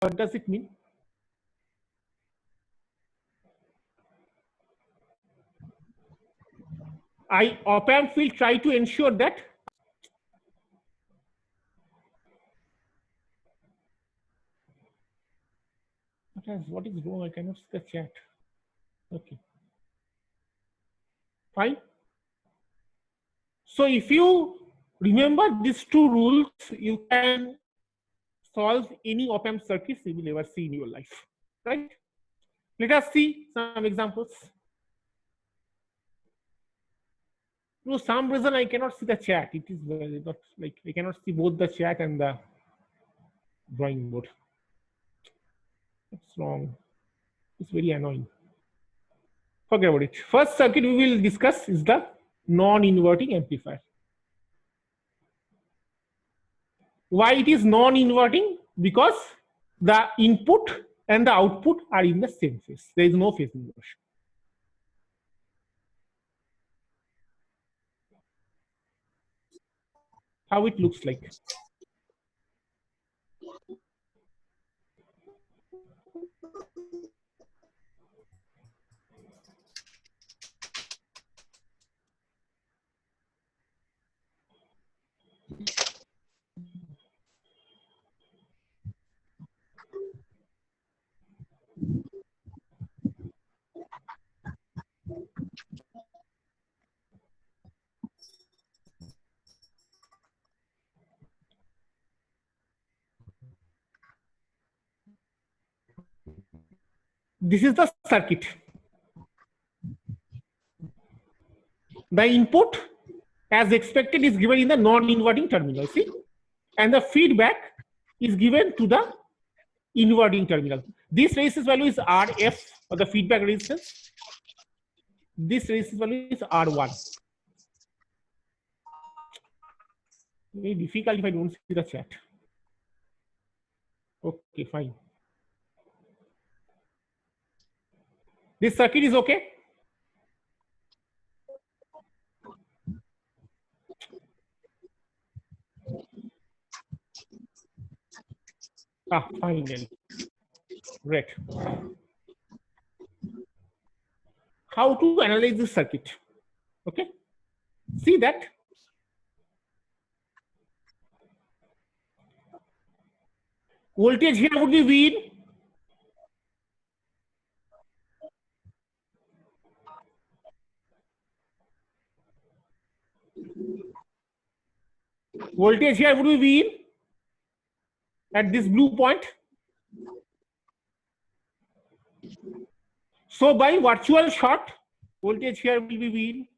What does it mean? Op-amp will try to ensure that what is wrong? I cannot see the chat. Okay. Fine. So if you remember these two rules, you can solve any op-amp circuits you will ever see in your life, right? Let us see some examples. For some reason, I cannot see the chat. It is not like I cannot see both the chat and the drawing board. What's wrong? It's very annoying. Forget about it. First circuit we will discuss is the non-inverting amplifier. Why it is non-inverting? Because the input and the output are in the same phase. There is no phase inversion. How it looks like. This is the circuit. The input, as expected, is given in the non-inverting terminal, see? And the feedback is given to the inverting terminal. This resistance value is RF, or the feedback resistance. This resistance value is R1. Very difficult if I don't see the chat. Okay, fine. This circuit is okay. Finally. Great. How to analyze this circuit? Okay. See that voltage here would be V. Voltage here would be V at this blue point. So by virtual short, voltage here will be V.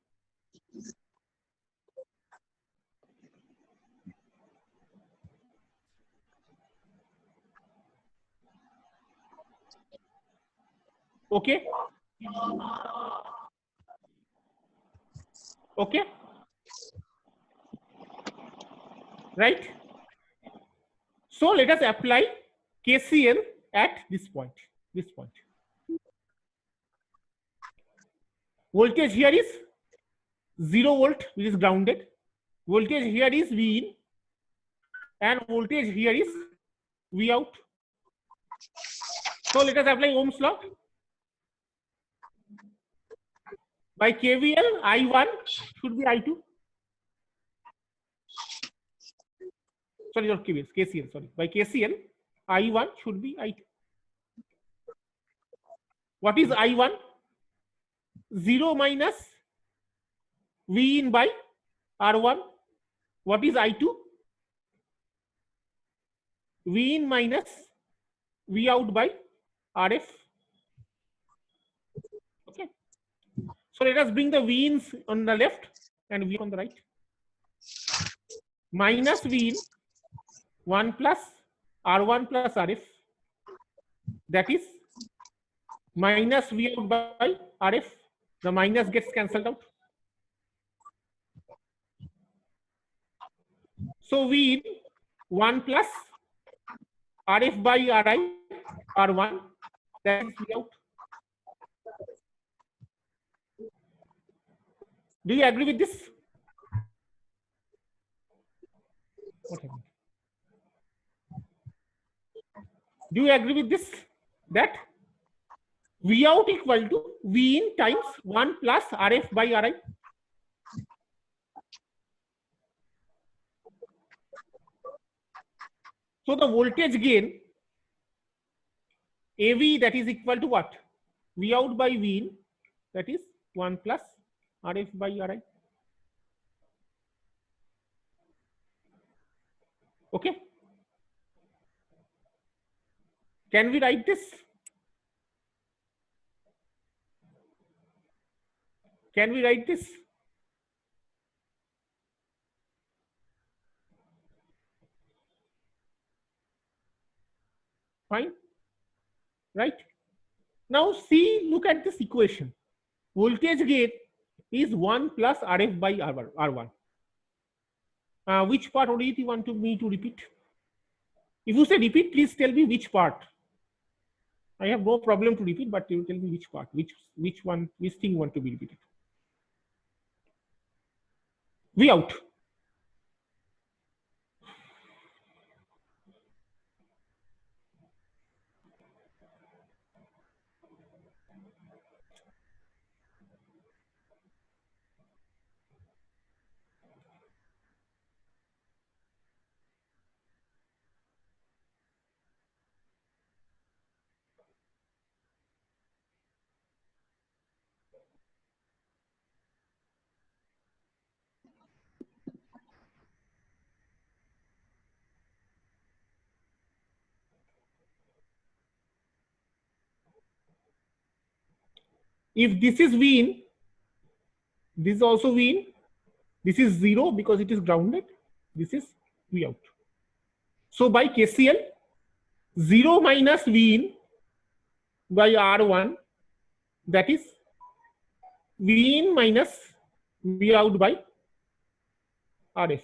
Okay. Okay. Right. So let us apply KCL at this point. This point. Voltage here is 0 volt, which is grounded. Voltage here is V in, and voltage here is V out. So let us apply Ohm's law. By KVL, I1 should be I2. Sorry, not KVL, KCL. Sorry, by KCL, I1 should be I2. What is I1? 0 minus V in by R1. What is I2? V in minus V out by RF. Okay. So let us bring the V ins on the left and V on the right. Minus V in 1 plus R1 plus RF. That is minus V out by RF. The minus gets cancelled out. So V in 1 plus RF by RI R1. That is V out. Do you agree with this? What happened? Do you agree with this? That V out equal to V in times 1 plus RF by RI. So the voltage gain AV, that is equal to what? V out by V in, that is 1 plus RF by RI. Okay. Can we write this? Can we write this? Fine. Right. Now see, look at this equation. Voltage gain is 1 plus RF by R1. Which part only you want me to repeat? If you say repeat, please tell me which part. I have no problem to repeat, but you tell me which part, which one, which thing want to be repeated. V out. If this is V in, this is also V in. This is 0 because it is grounded. This is V out. So by KCL, 0 minus V in by R1, that is V in minus V out by RF.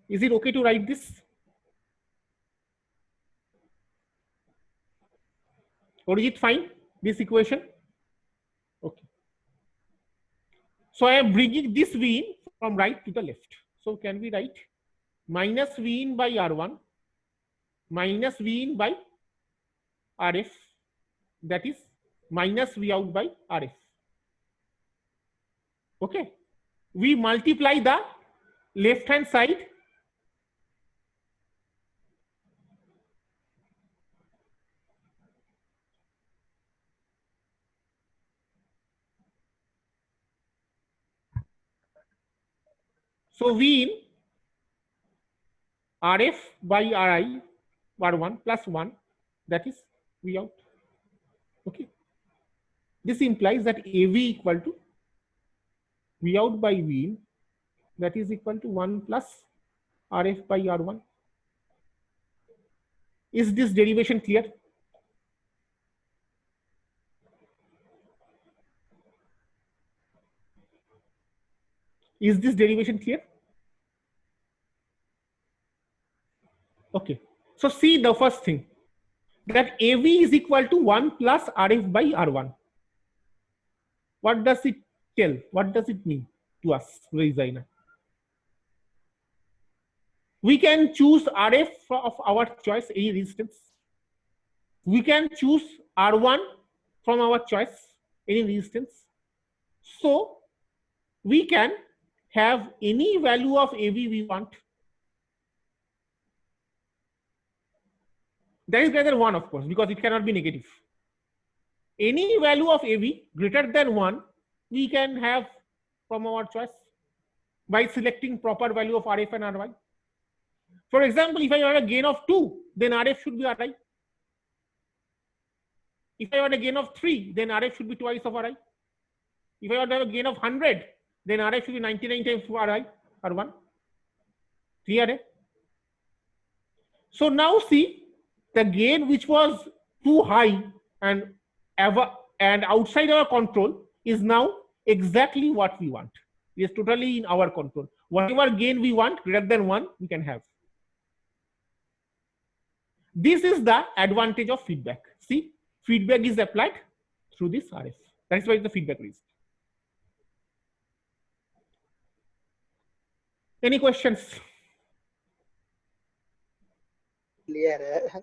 Is it okay to write this? Or is it fine, this equation? Okay. So I am bringing this V in from right to the left. So can we write minus V in by R1 minus V in by RF, that is minus V out by RF. Okay. We multiply the left hand side. So V in RF by RI, R1 plus 1, that is V out. Okay. This implies that AV equal to V out by V in, that is equal to 1 plus RF by R1. Is this derivation clear? Is this derivation clear? Okay. So see the first thing, that AV is equal to 1 plus RF by R1. What does it tell? What does it mean to us, designer? We can choose RF of our choice, any instance. We can choose R1 from our choice, any instance. So we can have any value of AV we want. That is greater than 1, of course, because it cannot be negative. Any value of AV greater than 1, we can have from our choice by selecting proper value of RF and RY. For example, if I want a gain of 2, then RF should be RI. If I want a gain of 3, then RF should be twice of RI. If I want to have a gain of 100, then RF should be 99 times RI, R1. Clear? So now see, the gain which was too high and outside our control is now exactly what we want. It is totally in our control. Whatever gain we want greater than 1, we can have. This is the advantage of feedback. See, feedback is applied through this RF. That is why the feedback is. Any questions? Clear है।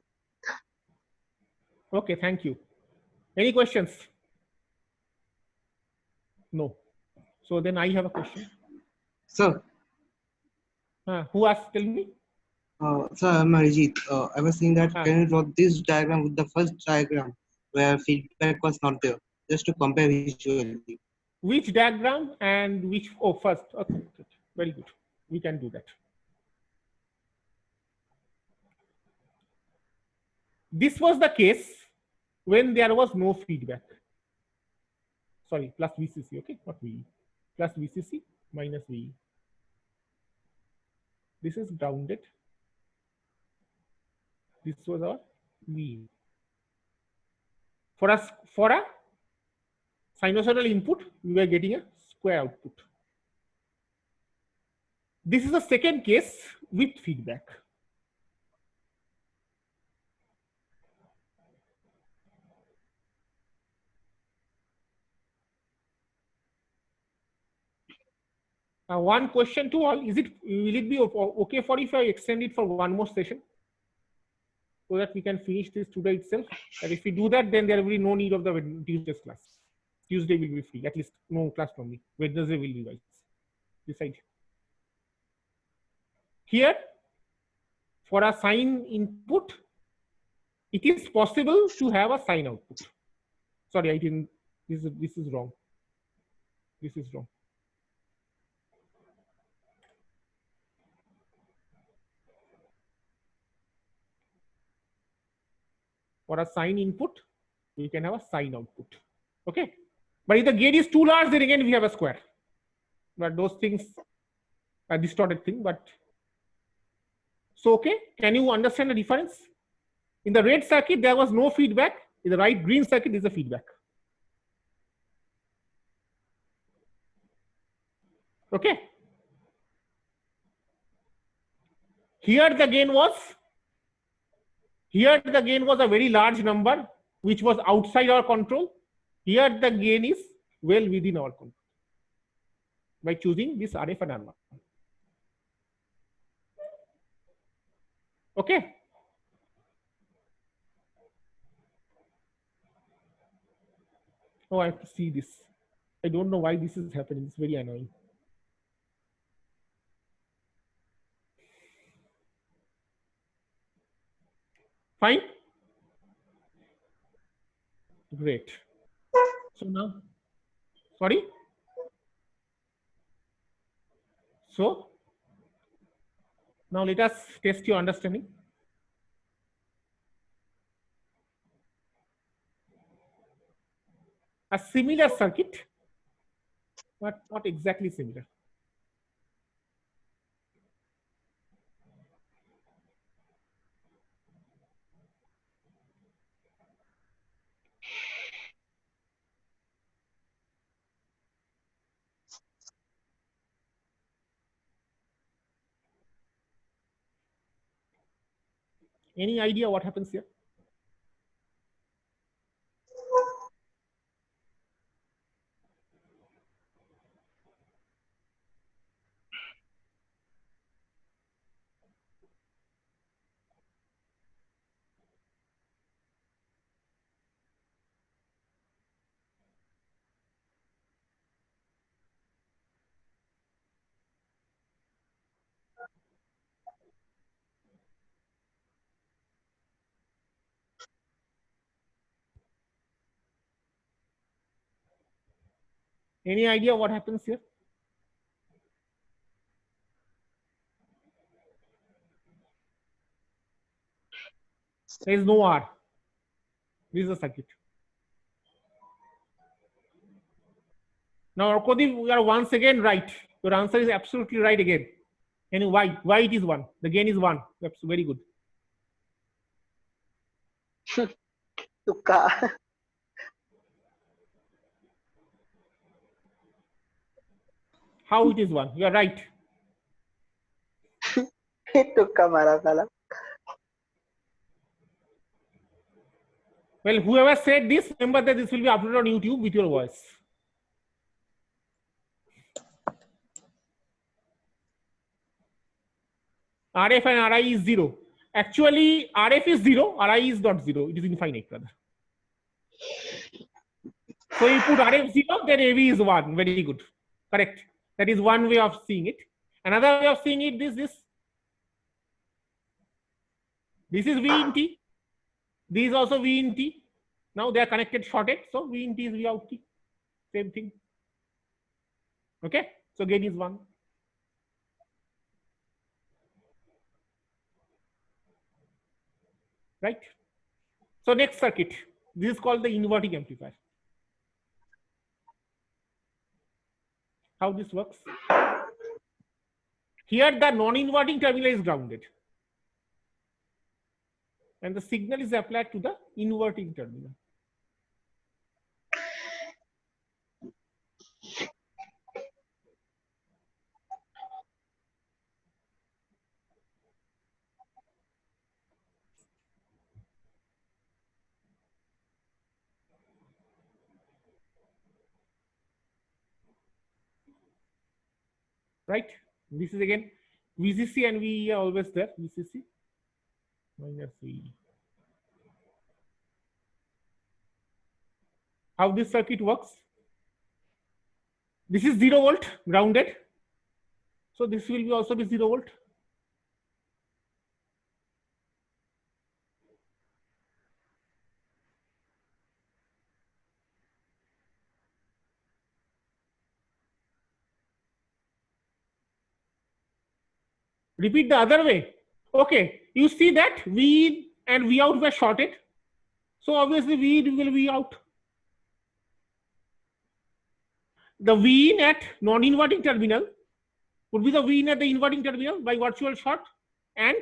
Okay, thank you. Any questions? No. So then I have a question. Sir, Who asked? Tell me. sir, I'm Arijit. I was saying that Ah. can you draw this diagram with the first diagram where feedback was not there, just to compare visually? Which diagram and which? Oh, first. Okay, okay. Very good. We can do that. This was the case when there was no feedback. Sorry, plus VCC, okay, not VE. Plus VCC minus VE. This is grounded. This was our VE. For a sinusoidal input, we were getting a square output. This is the second case with feedback. One question to all: will it be okay for if I extend it for one more session, so that we can finish this today itself? And if we do that, then there will be no need of the Tuesday's class. Tuesday will be free. At least no class from me. Wednesday will be wise. Decide. Here, for a sine input, it is possible to have a sine output. Sorry, I didn't. This is wrong. This is wrong. For a sine input, we can have a sine output. Okay. But if the gain is too large, then again we have a square. But those things are distorted thing. But so okay, can you understand the difference? In the red circuit, there was no feedback. In the right green circuit is a feedback. Okay. Here the gain was a very large number, which was outside our control. Here the gain is well within our control by choosing this RF and R1. Okay. Oh, I have to see this. I don't know why this is happening. It's very annoying. Fine. Great. So now, sorry. So now let us test your understanding. A similar circuit, but not exactly similar. Any idea what happens here? Any idea what happens here? There is no R. This is a circuit. Now, Arkodeep, we are once again right. Your answer is absolutely right again. And why? Why it is 1? The gain is 1. That's very good. तुक्का। How it is 1? You are right. तुक्का मारा साला। Well, whoever said this, remember that this will be uploaded on YouTube with your voice. RF and RI is 0. Actually, RF is 0, RI is not 0, it is infinite rather. So you put RF 0, then AV is 1. Very good. Correct. That is one way of seeing it. Another way of seeing it is this. This is V in T. This is also V in T. Now they are connected shorted. So V in T is V out T. Same thing. Okay. So gain is 1. Right. So next circuit. This is called the inverting amplifier. How this works? Here the non-inverting terminal is grounded. And the signal is applied to the inverting terminal. Right? This is again VCC and VE are always there. VCC minus VE. How this circuit works? This is 0 volt grounded. So this will be also be 0 volt. Repeat the other way. Okay, you see that V in and V out were shorted. So obviously V in will V out. The V in at non-inverting terminal would be the V in at the inverting terminal by virtual short, and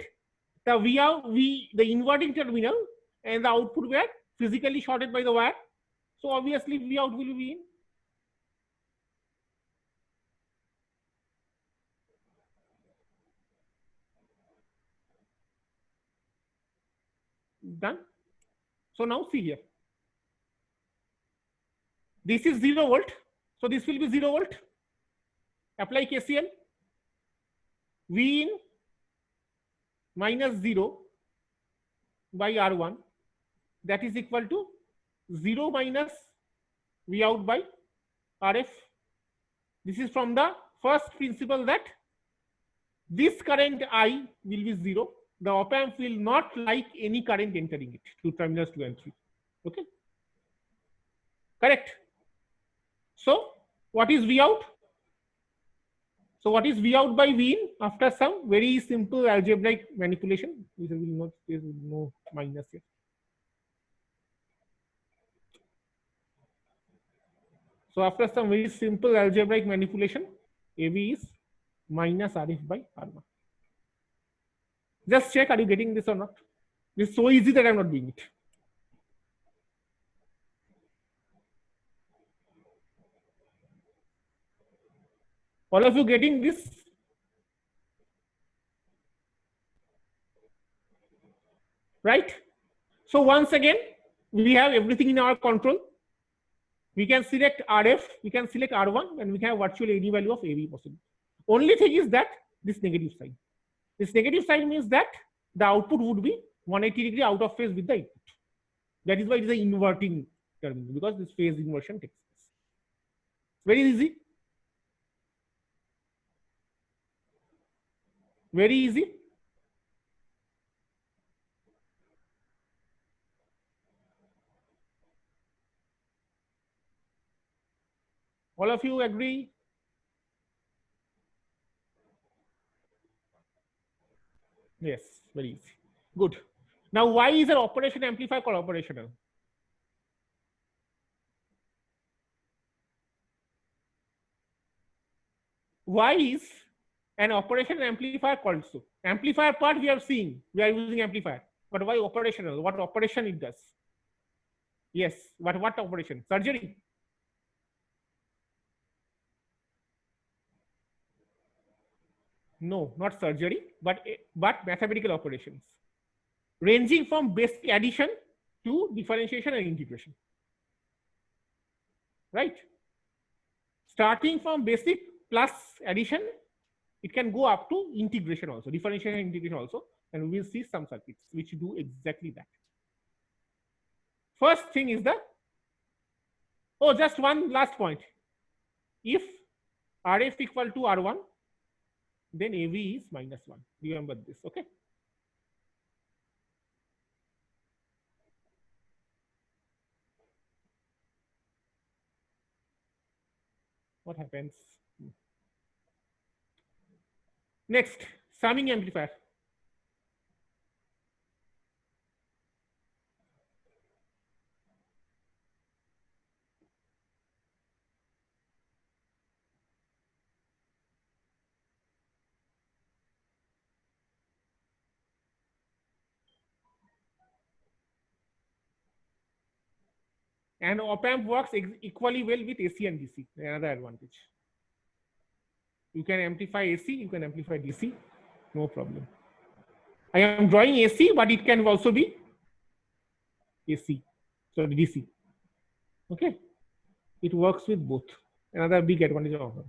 the V out, the inverting terminal and the output were physically shorted by the wire. So obviously V out will be V in. Done. So now see here. This is 0 volt. So this will be 0 volt. Apply KCL. V in minus 0 by R1. That is equal to 0 minus V out by RF. This is from the first principle that this current I will be 0. The op amp will not like any current entering it to terminals 2 and 3. Okay. Correct. So what is V out? So what is V out by V in after some very simple algebraic manipulation? There is no minus here. So after some very simple algebraic manipulation, AV is minus RF by R1. Just check, are you getting this or not? This is so easy that I'm not doing it. All of you getting this? Right? So once again, we have everything in our control. We can select RF, we can select R1, and we can have virtually any value of AV possible. Only thing is that this negative sign. This negative sign means that the output would be 180 degree out of phase with the input. That is why it is an inverting terminal, because this phase inversion takes place. Very easy. Very easy. All of you agree? Yes, very easy. Good. Now, why is an operation amplifier called operational? Why is an operation amplifier called so? Amplifier part we are seeing, we are using amplifier. But why operational? What operation it does? Yes, but what operation? Surgery? No, not surgery, but mathematical operations, ranging from basic addition to differentiation and integration. Right? Starting from basic plus addition, it can go up to integration also, differentiation and integration also. and we'll see some circuits which do exactly that. First thing is just one last point. If RF equal to R1, then AV is -1. Remember this, okay? What happens? Next, summing amplifier. And op-amp works equally well with AC and DC, another advantage. You can amplify AC, you can amplify DC, no problem. I am drawing AC, but it can also be AC, so DC. Okay, it works with both. Another big advantage of op-amp.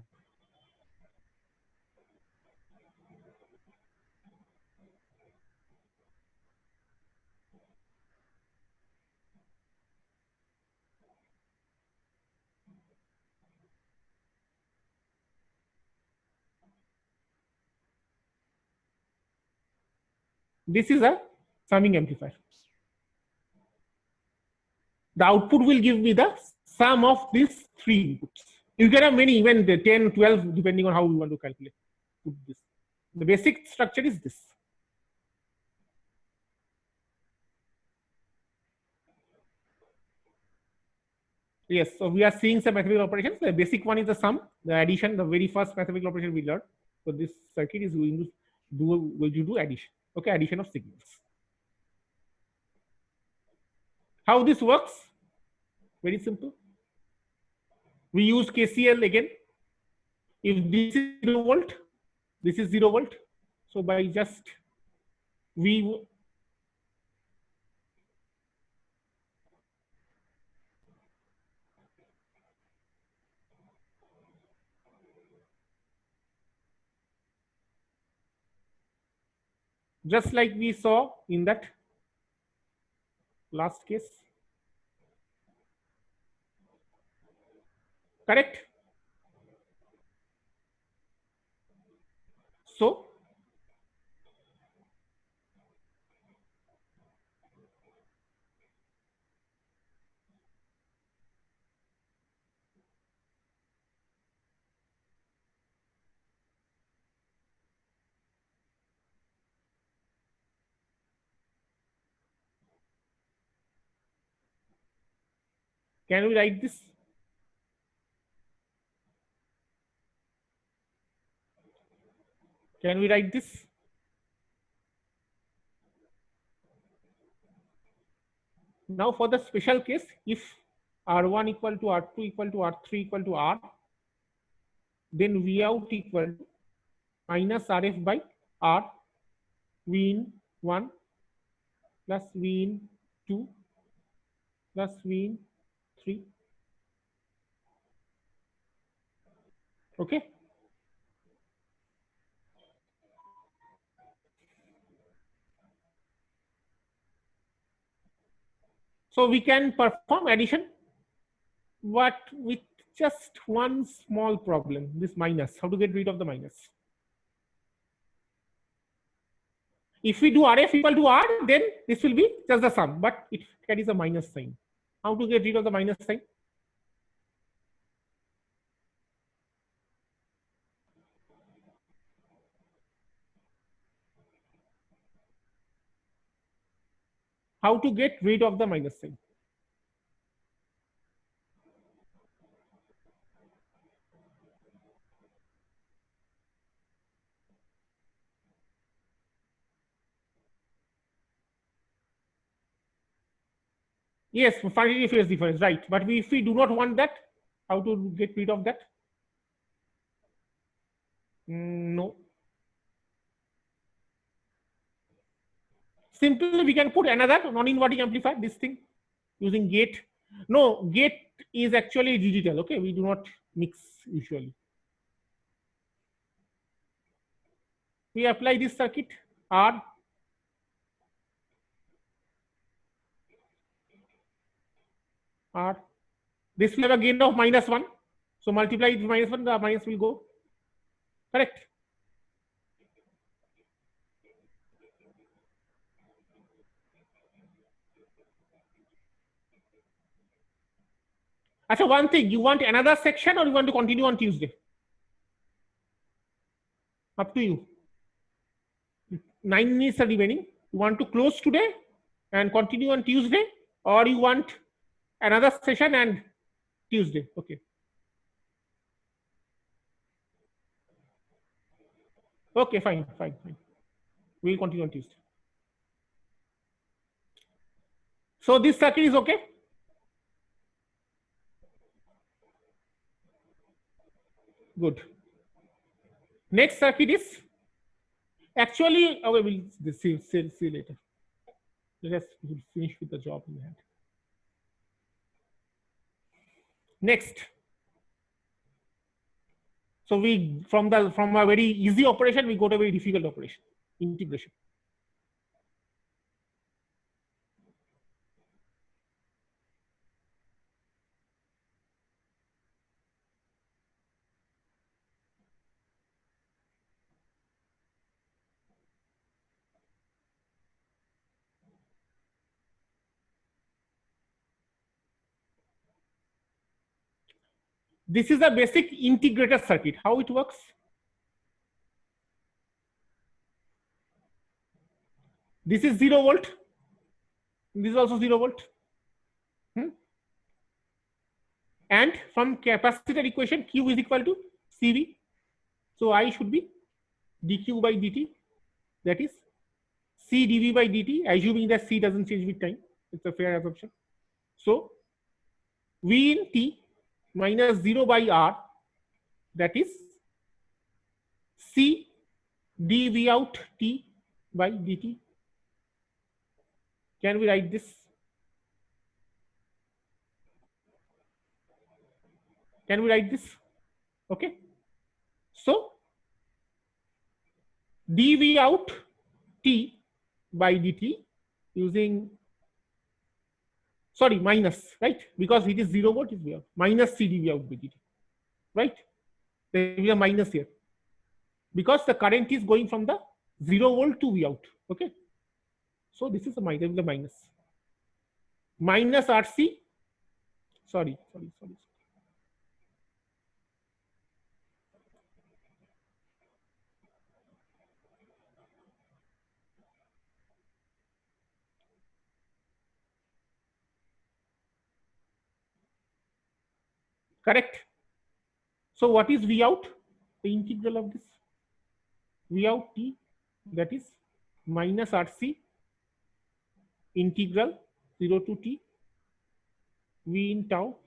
This is a summing amplifier. The output will give me the sum of these three inputs. You can have many, even the 10, 12, depending on how you want to calculate. Put this. The basic structure is this. Yes, so we are seeing some mathematical operations. The basic one is the sum, the addition, the very first mathematical operation we learned. So this circuit is going to do addition. Okay, addition of signals. How this works? Very simple. We use KCL again. If this is 0 volt, this is 0 volt. So by just just like we saw in that last case. Correct? So can we write this? Can we write this? Now for the special case, if R1 equal to R2 equal to R3 equal to R, then V out equal to minus RF by R, V in 1 plus V in 2 plus V in 3. Okay. So we can perform addition, but with just one small problem, this minus. How to get rid of the minus? If we do RF equal to R, then this will be just the sum, but it carries a minus sign. How to get rid of the minus sign? How to get rid of the minus sign? Yes, finally phase difference, right? But if we do not want that, how to get rid of that? No. Simply we can put another non-inverting amplifier, this thing, using gate. No, gate is actually digital, okay? We do not mix usually. We apply this circuit, R, R. This will have a gain of -1. So multiply with -1, the minus will go. Correct. Achha, one thing, you want another section or you want to continue on Tuesday? Up to you. 9 minutes are remaining. You want to close today and continue on Tuesday, or you want another session and Tuesday? Okay. Okay, fine. We'll continue on Tuesday. So this circuit is okay. Good. Next circuit is actually, okay, we'll see later. Let us finish with the job in hand. Next. So we from a very easy operation, we go to a very difficult operation, integration. This is a basic integrator circuit. How it works? This is 0 volt. This is also 0 volt. And from capacitor equation, Q is equal to CV. So I should be dQ by dt. That is C dV by dt, assuming that C doesn't change with time. It's a fair assumption. So V in T minus 0 by R, that is C dV out T by dt. Can we write this? Can we write this? Okay. So dV out T by dt using, sorry, minus, right? Because it is 0 volt, is minus C dV out by dt, right? There will be a minus here because the current is going from the 0 volt to V out. Okay. So this is a minus, minus RC. Sorry. Correct. So what is V out? The integral of this V out T, that is minus RC integral 0 to T V in tau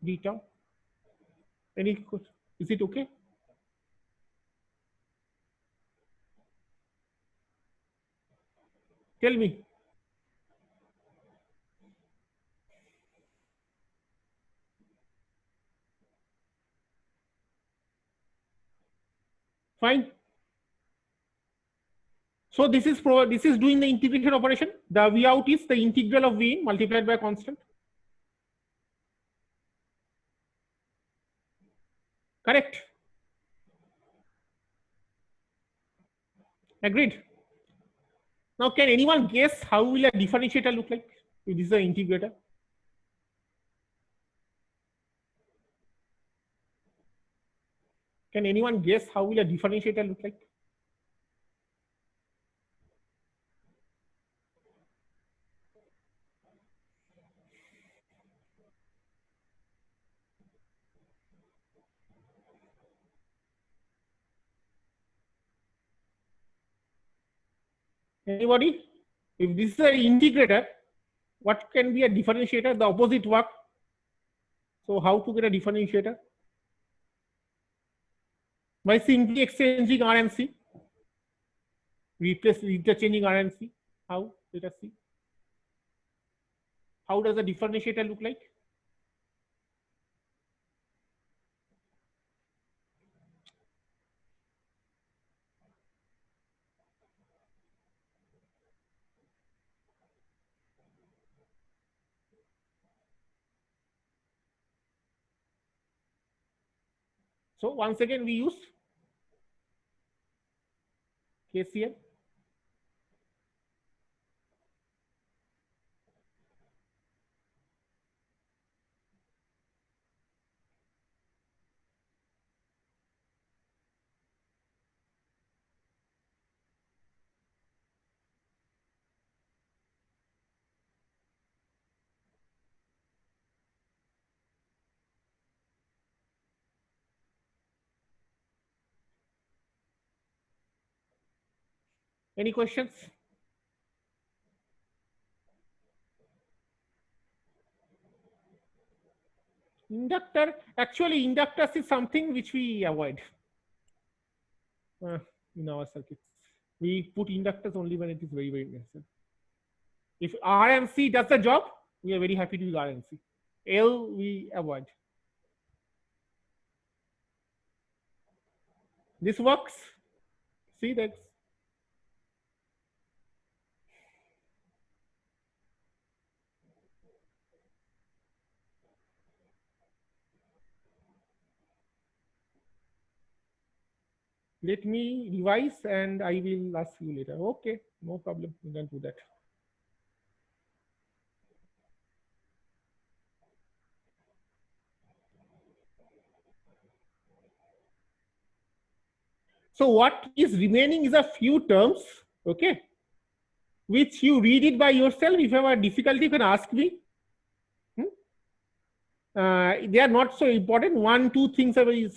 d tau. Any question? Is it okay? Tell me. Fine. So this is doing the integration operation. The V out is the integral of V in multiplied by a constant. Correct. Agreed. Now, can anyone guess how will a differentiator look like if this is an integrator? Can anyone guess how will a differentiator look like? Anybody? If this is an integrator, what can be a differentiator? The opposite work. So how to get a differentiator? By simply exchanging R and C. Replace interchanging R and C. How? Let us see. How does a differentiator look like? So once again, we use KCL. Any questions? Inductor, actually inductors is something which we avoid in our circuits. We put inductors only when it is very, very necessary. If R and C does the job, we are very happy to use R and C. L we avoid. This works. See that. Let me revise and I will ask you later. Okay, no problem. You can do that. So what is remaining is a few terms, okay, which you read it by yourself. If you have a difficulty, you can ask me. They are not so important. 1, 2 things are the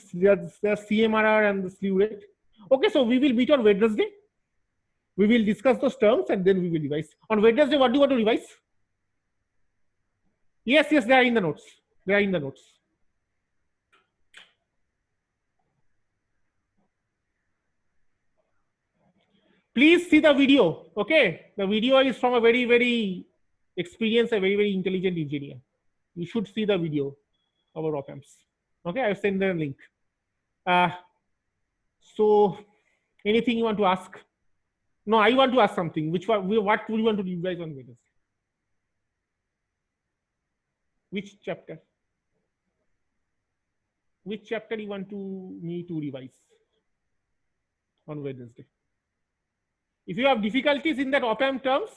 CMRR and the slew rate. Okay, so we will meet on Wednesday. We will discuss those terms and then we will revise. On Wednesday, what do you want to revise? Yes, yes, they are in the notes. They are in the notes. Please see the video. Okay, the video is from a very, very experienced, a very, very intelligent engineer. You should see the video of our op-amps. Okay, I've sent the link. So, anything you want to ask? No, I want to ask something. What do you want to revise on Wednesday? Which chapter? Which chapter you want me to revise on Wednesday? If you have difficulties in that op-amp terms,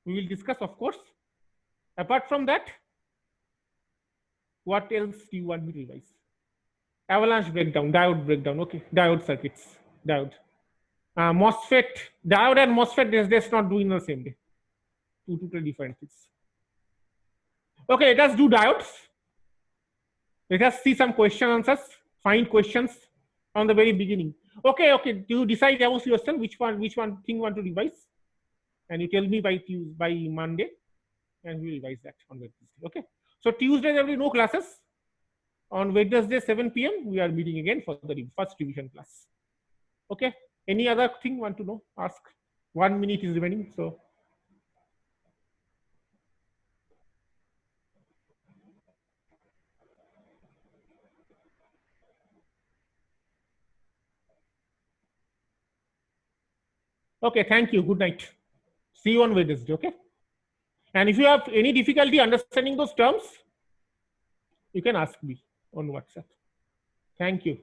we will discuss, of course. Apart from that, what else do you want me to revise? Avalanche breakdown, diode breakdown. Okay, diode circuits, diode. MOSFET, diode and MOSFET, that's not doing the same day. Two totally different things. Okay, let us do diodes. Let us see some question answers. Find questions from the very beginning. Okay, okay. Do you decide amongst yourself which one thing you want to revise? And you tell me by Monday, and we will revise that on Wednesday. Okay. So Tuesday there will be no classes. On Wednesday 7 p.m. we are meeting again for the first revision class. Okay. Any other thing you want to know? Ask. 1 minute is remaining. So. Okay, thank you. Good night. See you on Wednesday, okay? And if you have any difficulty understanding those terms, you can ask me on WhatsApp. Thank you.